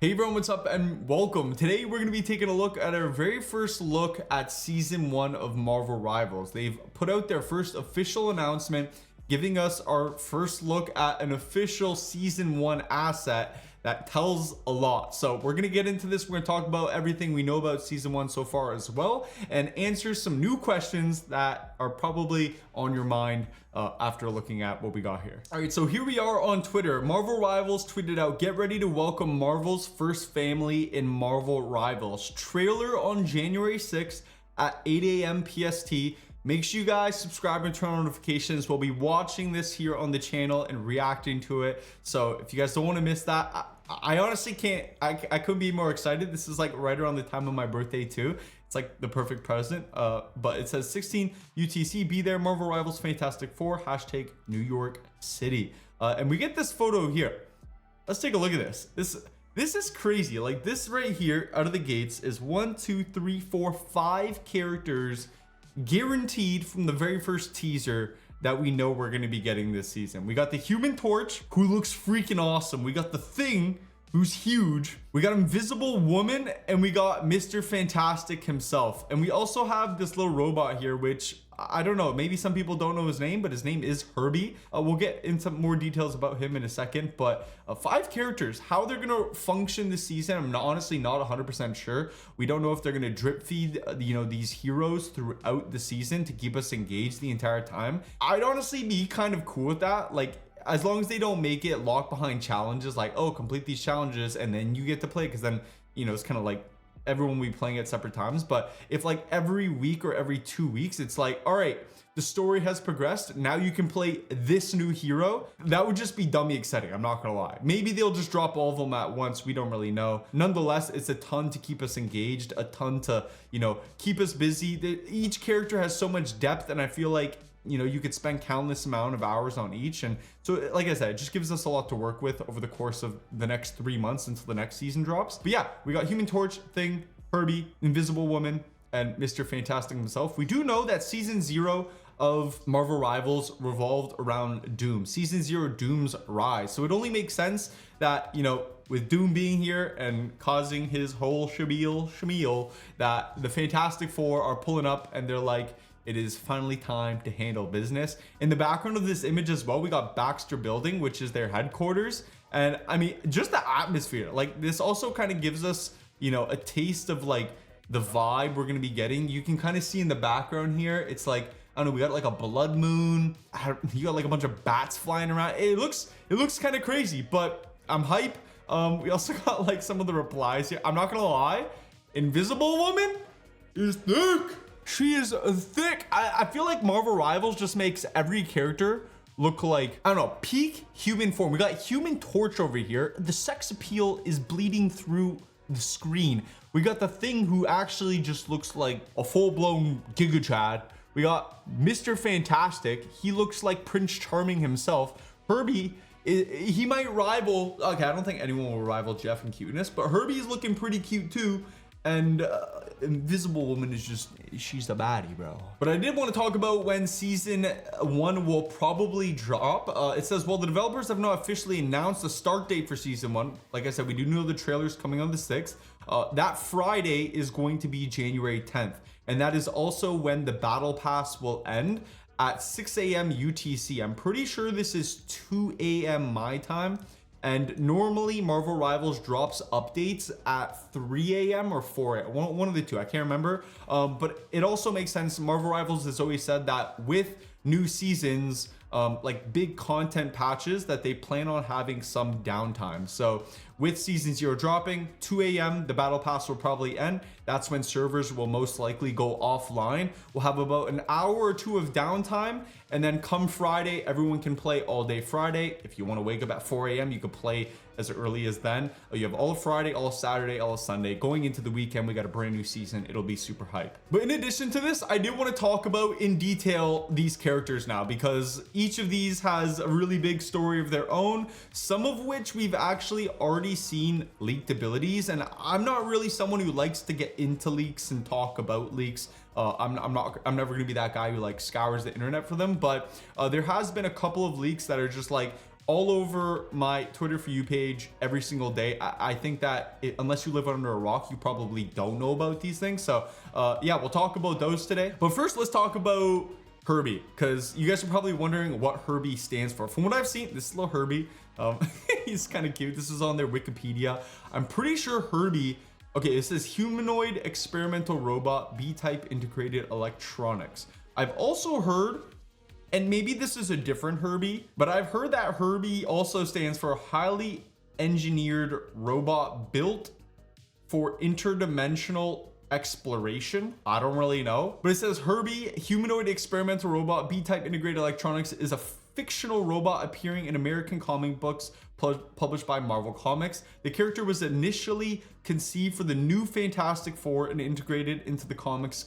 Hey everyone, what's up and welcome. Today we're going to be taking a look at our very first look at season 1 of Marvel Rivals. They've put out their first official announcement giving us our first look at an official season 1 asset that tells a lot. So we're going to get into this. We're going to talk about everything we know about season 1 so far as well, and answer some new questions that are probably on your mind after looking at what we got here. All right, so here we are on Twitter. Marvel Rivals tweeted out, "Get ready to welcome Marvel's first family in Marvel Rivals. Trailer on January 6th at 8 a.m. PST. Make sure you guys subscribe and turn on notifications. We'll be watching this here on the channel and reacting to it. So if you guys don't want to miss that, I honestly can't, I couldn't be more excited. This is like right around the time of my birthday too. It's like the perfect present. But it says 16 UTC, be there, Marvel Rivals Fantastic Four, hashtag New York City. And we get this photo here. Let's take a look at this. This is crazy. Like this right here out of the gates is 1, 2, 3, 4, 5 characters guaranteed from the very first teaser that we know we're going to be getting this season. We got the Human Torch, who looks freaking awesome. We got the Thing, who's huge. We got Invisible Woman, and we got Mr. Fantastic himself. And we also have this little robot here, which I don't know, maybe some people don't know his name, but his name is Herbie. We'll get into more details about him in a second, but 5 characters, how they're gonna function this season, I'm honestly not 100% sure. We don't know if they're gonna drip feed, these heroes throughout the season to keep us engaged the entire time. I'd honestly be kind of cool with that. Like, as long as they don't make it locked behind challenges, like, oh, complete these challenges and then you get to play, because then, it's kind of like everyone will be playing at separate times. But if like every week or every 2 weeks, it's like, all right, the story has progressed, now you can play this new hero, that would just be dummy exciting. I'm not gonna lie. Maybe they'll just drop all of them at once, we don't really know. Nonetheless, it's a ton to keep us engaged, a ton to keep us busy. Each character has so much depth, and I feel like you could spend countless amount of hours on each. And so, like I said, it just gives us a lot to work with over the course of the next 3 months until the next season drops. But yeah, we got Human Torch, Thing, Herbie, Invisible Woman, and Mr. Fantastic himself. We do know that season 0 of Marvel Rivals revolved around Doom. Season 0, Doom's Rise. So it only makes sense that, with Doom being here and causing his whole shameel, that the Fantastic Four are pulling up and they're like, it is finally time to handle business. In the background of this image as well, we got Baxter Building, which is their headquarters. And I mean, just the atmosphere, like this also kind of gives us, a taste of like the vibe we're going to be getting. You can kind of see in the background here, it's like, I don't know, we got like a blood moon. You got like a bunch of bats flying around. It looks kind of crazy, but I'm hype. We also got like some of the replies here. I'm not going to lie. Invisible Woman is thick. She is thick. I feel like Marvel Rivals just makes every character look like, I don't know, peak human form. We got Human Torch over here. The sex appeal is bleeding through the screen. We got the Thing, who actually just looks like a full-blown Giga Chad. We got Mr. Fantastic. He looks like Prince Charming himself. Herbie, he might rival, okay, I don't think anyone will rival Jeff in cuteness, but Herbie's looking pretty cute too. And Invisible Woman is just, she's the baddie, bro. But I did want to talk about when season 1 will probably drop. It says, well, the developers have not officially announced the start date for season 1. Like I said, we do know the trailer's coming on the 6th. That Friday is going to be January 10th. And that is also when the battle pass will end at 6 a.m. UTC. I'm pretty sure this is 2 a.m. my time. And normally Marvel Rivals drops updates at 3 a.m. or 4 a.m. One of the two, I can't remember. But it also makes sense. Marvel Rivals has always said that with new seasons, like big content patches, that they plan on having some downtime. So with season 0 dropping 2 a.m., the battle pass will probably end. That's when servers will most likely go offline. We'll have about an hour or 2 of downtime, and then come Friday, everyone can play all day Friday. If you want to wake up at 4 a.m., you can play as early as then. You have all of Friday, all of Saturday, all of Sunday. Going into the weekend, we got a brand new season. It'll be super hype. But in addition to this, I did want to talk about in detail these characters now, because each of these has a really big story of their own, some of which we've actually already seen leaked abilities. And I'm not really someone who likes to get into leaks and talk about leaks. I'm never gonna be that guy who like scours the internet for them, but there has been a couple of leaks that are just like, all over my Twitter For You page every single day. I think that unless you live under a rock, you probably don't know about these things. So yeah, we'll talk about those today. But first, let's talk about Herbie, because you guys are probably wondering what Herbie stands for. From what I've seen, this little Herbie, he's kind of cute. This is on their Wikipedia. I'm pretty sure Herbie, okay, it says humanoid experimental robot, B-type integrated electronics. I've also heard, and maybe this is a different Herbie, but I've heard that Herbie also stands for highly engineered robot built for interdimensional exploration. I don't really know, but it says Herbie, humanoid experimental robot, B-type integrated electronics, is a fictional robot appearing in American comic books published by Marvel Comics. The character was initially conceived for the new Fantastic Four and integrated into the comics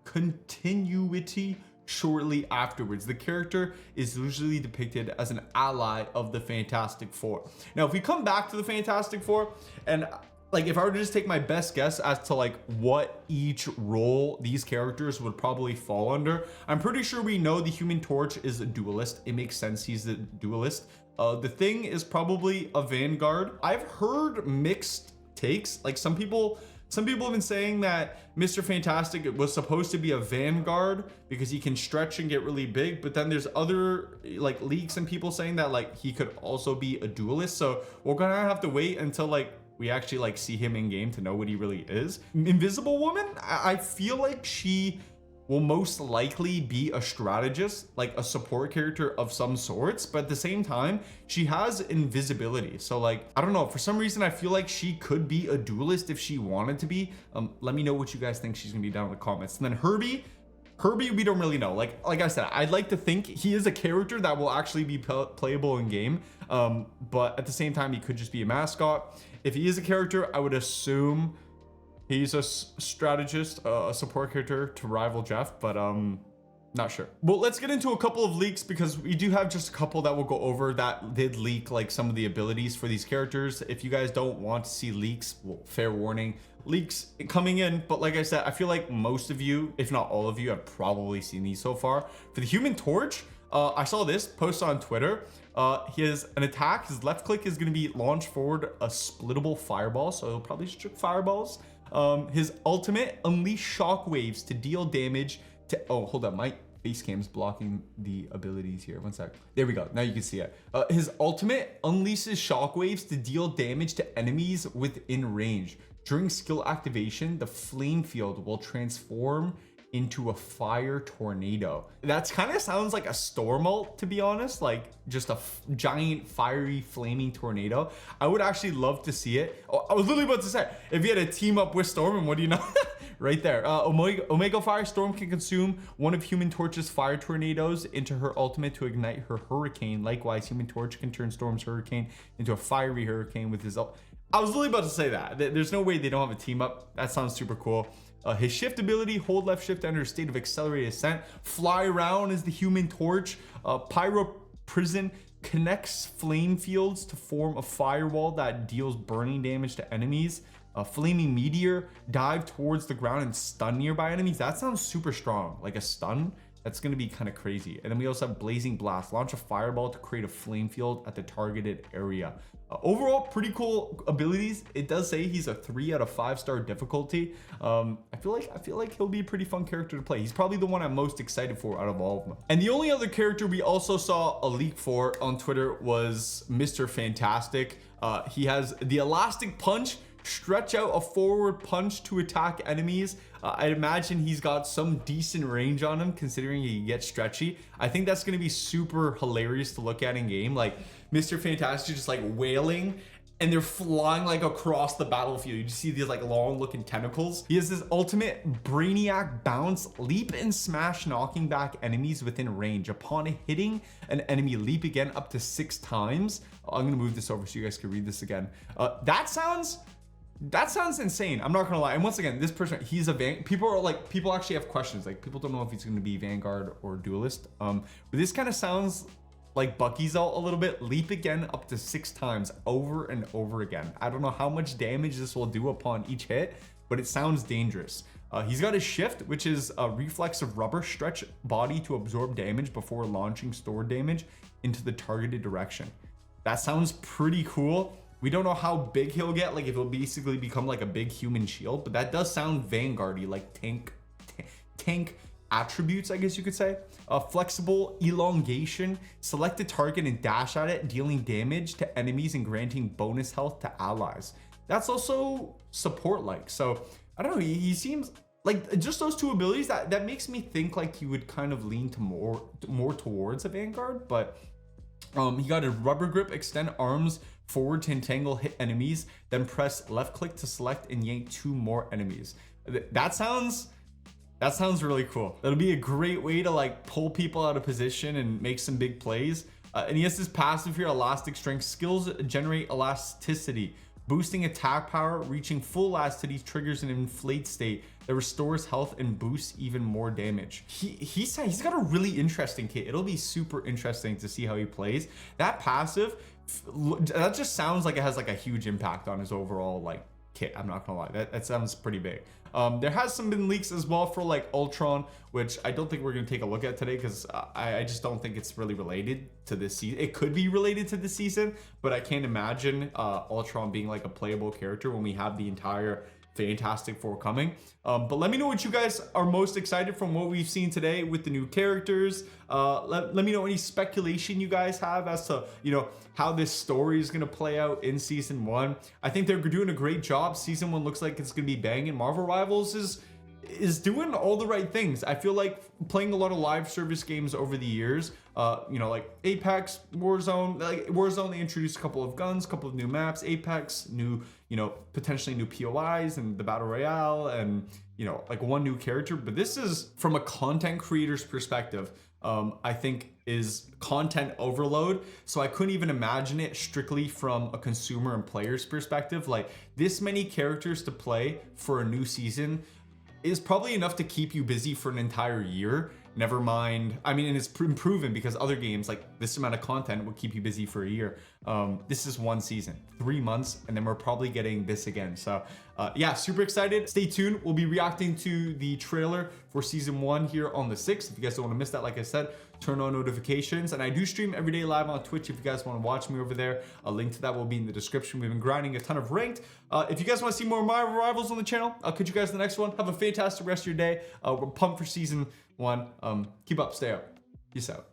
continuity shortly afterwards. The character is usually depicted as an ally of the Fantastic Four. Now, if we come back to the Fantastic Four, and like if I were to just take my best guess as to like what each role these characters would probably fall under, I'm pretty sure we know the Human Torch is a duelist. It makes sense, he's a duelist. The Thing is probably a Vanguard. I've heard mixed takes. Like some people have been saying that Mr. Fantastic was supposed to be a Vanguard because he can stretch and get really big, but then there's other like leaks and people saying that like he could also be a duelist. So we're gonna have to wait until like we actually like see him in game to know what he really is. Invisible Woman, I feel like she will most likely be a strategist, like a support character of some sorts, but at the same time, she has invisibility. So like, I don't know, for some reason, I feel like she could be a duelist if she wanted to be. Let me know what you guys think she's gonna be down in the comments. And then Herbie, we don't really know. Like I said, I'd like to think he is a character that will actually be playable in game. But at the same time, he could just be a mascot. If he is a character, I would assume he's a strategist, a support character to rival Jeff, but not sure. Well, let's get into a couple of leaks because we do have just a couple that we'll go over that did leak like some of the abilities for these characters. If you guys don't want to see leaks, well, fair warning, leaks coming in. But like I said, I feel like most of you, if not all of you, have probably seen these so far. For the Human Torch, I saw this post on Twitter. He has an attack. His left click is going to be launch forward a splittable fireball, so he'll probably shoot fireballs. His ultimate, unleash shockwaves to deal damage to, oh, hold up, my face cam's blocking the abilities here. One sec. There we go. Now you can see it. His ultimate unleashes shockwaves to deal damage to enemies within range. During skill activation, the flame field will transform into a fire tornado. That's kind of sounds like a storm ult, to be honest, like just a giant fiery flaming tornado. I would actually love to see it. Oh, I was literally about to say, if you had a team up with Storm, and what do you know? Right there. Omega Firestorm can consume one of Human Torch's fire tornadoes into her ultimate to ignite her hurricane. Likewise, Human Torch can turn Storm's hurricane into a fiery hurricane with his I was really about to say that. There's no way they don't have a team up. That sounds super cool. His shift ability, hold left shift to enter a state of accelerated ascent. Fly around is the Human Torch. Pyro Prison connects flame fields to form a firewall that deals burning damage to enemies. Flaming Meteor, dive towards the ground and stun nearby enemies. That sounds super strong, like a stun. That's going to be kind of crazy. And then we also have Blazing Blast, launch a fireball to create a flame field at the targeted area. Overall, pretty cool abilities. It does say he's a 3 out of 5 star difficulty. I feel like he'll be a pretty fun character to play. He's probably the one I'm most excited for out of all of them. And the only other character we also saw a leak for on Twitter was Mr. Fantastic. He has the Elastic Punch, stretch out a forward punch to attack enemies. I'd imagine he's got some decent range on him considering he gets stretchy. I think that's going to be super hilarious to look at in game. Like Mr. Fantastic just like wailing and they're flying like across the battlefield. You just see these like long looking tentacles. He has this ultimate Brainiac bounce, leap and smash, knocking back enemies within range. Upon hitting an enemy, leap again up to 6 times. I'm going to move this over so you guys can read this again. That sounds insane. I'm not gonna lie. And once again, this person, he's a people actually have questions. Like people don't know if he's gonna be Vanguard or Duelist. But this kind of sounds like Bucky's ult a little bit. Leap again up to 6 times over and over again. I don't know how much damage this will do upon each hit, but it sounds dangerous. He's got his shift, which is a reflexive rubber stretch body to absorb damage before launching stored damage into the targeted direction. That sounds pretty cool. We don't know how big he'll get, like if he'll basically become like a big human shield, but that does sound Vanguard-y, like tank attributes, I guess you could say. Flexible elongation, select a target and dash at it, dealing damage to enemies and granting bonus health to allies. That's also support-like. So I don't know, he seems like just those two abilities that makes me think like he would kind of lean to more towards a Vanguard. But he got a rubber grip, extend arms forward to entangle hit enemies, then press left click to select and yank 2 more enemies. That sounds really cool. That'll be a great way to like pull people out of position and make some big plays. And he has this passive here, elastic strength. Skills generate elasticity, boosting attack power, reaching full elasticity triggers an inflate state that restores health and boosts even more damage. He's got a really interesting kit. It'll be super interesting to see how he plays. That passive, that just sounds like it has like a huge impact on his overall like kit. I'm not gonna lie, that sounds pretty big. There has some been leaks as well for like Ultron, which I don't think we're gonna take a look at today because I just don't think it's really related to this season. It could be related to this season, but I can't imagine Ultron being like a playable character when we have the entire Fantastic Four coming. But let me know what you guys are most excited from what we've seen today with the new characters. Let me know any speculation you guys have as to, you know, how this story is going to play out in season 1. I think they're doing a great job. Season 1 looks like it's going to be banging. Marvel Rivals is doing all the right things. I feel like playing a lot of live service games over the years, you know, like Apex, Warzone. Like Warzone, they introduced a couple of guns, a couple of new maps. Apex, new, you know, potentially new POIs and the Battle Royale, and, you know, like one new character. But this is from a content creator's perspective, I think is content overload. So I couldn't even imagine it strictly from a consumer and player's perspective. Like this many characters to play for a new season is probably enough to keep you busy for an entire year. Never mind, I mean, and it's proven because other games like this amount of content will keep you busy for a year. This is one season, 3 months, and then we're probably getting this again. So yeah, super excited. Stay tuned. We'll be reacting to the trailer for season 1 here on the 6th. If you guys don't want to miss that, like I said, turn on notifications. And I do stream every day live on Twitch if you guys want to watch me over there. A link to that will be in the description. We've been grinding a ton of ranked. If you guys want to see more Marvel Rivals on the channel, I'll catch you guys in the next one. Have a fantastic rest of your day. We're pumped for season 1. Keep up, stay up. Peace out.